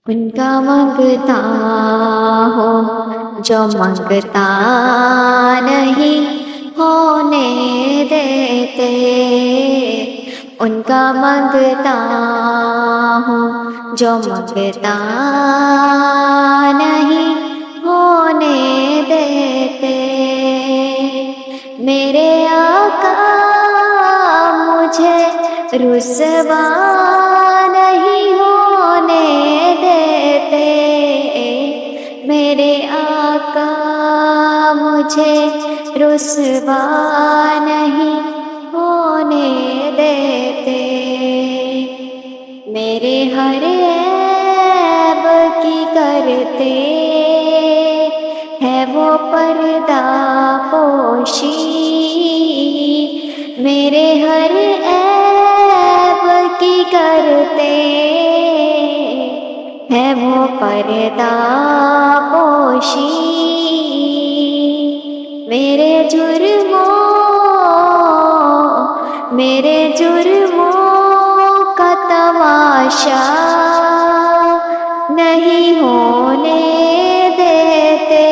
ان کا منگتا ہوں جو منگتا نہیں ہونے دیتے، ان کا منگتا ہوں جو منگتا نہیں ہونے دیتے، میرے آقا مجھے رسوا نہیں ہونے دیتے، میرے آقا مجھے رسوا نہیں ہونے دیتے، میرے ہر عیب کی کرتے ہے وہ پردہ پوشی، میرے ہر عیب کی کرتے ہے وہ پردہ پوشی، میرے جرموں کا تماشا نہیں ہونے دیتے،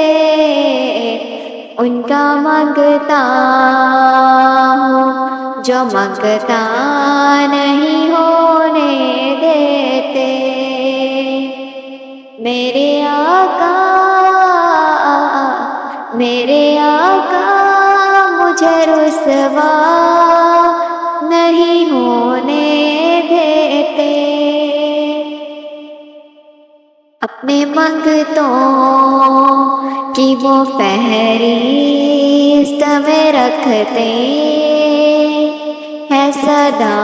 ان کا منگتا ہوں جو منگتا نہیں ہونے دیتے، میرے آقا مجھے رسوا نہیں ہونے دیتے، اپنے منگتوں کی وہ فہرست میں رکھتے ہے سدا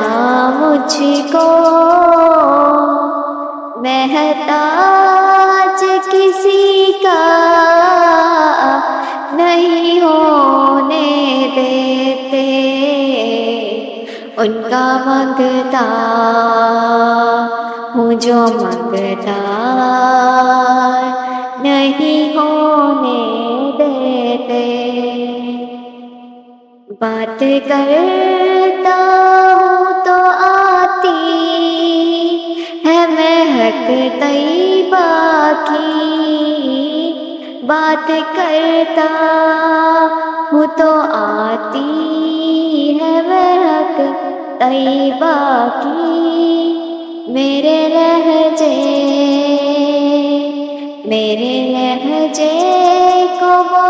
مجھ کو، محتاج کسی کا نہیں ہونے دیتے، ان کا منگتا ہوں جو منگتا نہیں ہونے دیتے، بات کرتا ہوں تو آتی ہے مہک طیبہ کی، بات کرتا ہوں تو آتی ہے مہک طیبہ کی، میرے لہجے کو وہ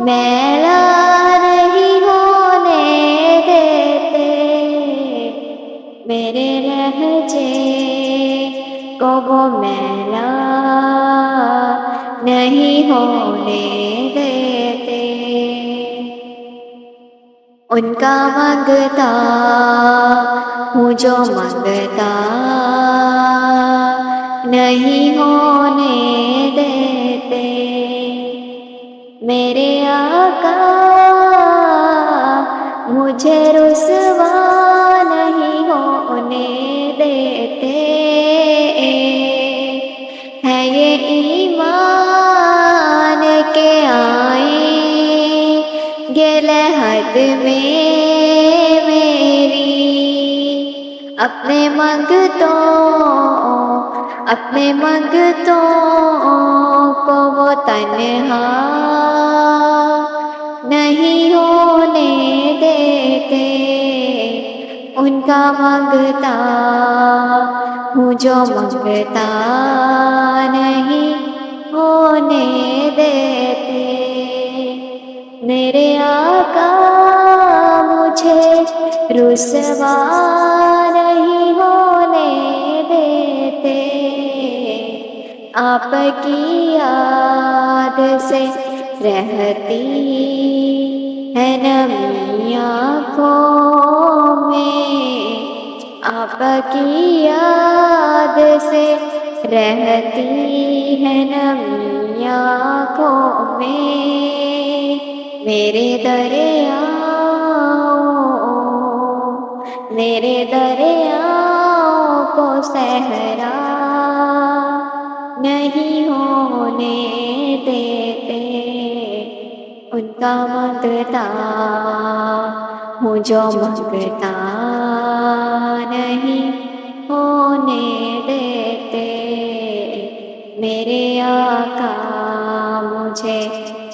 میلا نہیں ہونے دیتے، میرے لہجے کو وہ میلا نہیں ہونے دیتے، ان کا منگتا ہوں جو منگتا نہیں ہونے دیتے، میرے آقا مجھے رسوا نہیں ہونے دیتے، ہے یہ ایمان کے آئیں گے لحد میں میری، اپنے منگتوں کو وہ تنہا نہیں ہونے دیتے، ان کا منگتا ہوں جو منگتا نہیں ہونے دیتے، میرے آقا مجھے رسوا نہیں ہونے دیتے، آپ کی یاد سے رہتی ہے نمی آنکھوں میں، آپ کی یاد سے رہتی ہے نمی آنکھوں میں، میرے دریاؤں کو صحرا نہیں ہونے دیتے، ان کا منگتا ہوں جو منگتا نہیں ہونے دیتے، میرے آقا مجھے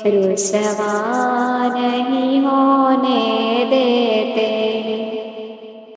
رسوا نہیں ہونے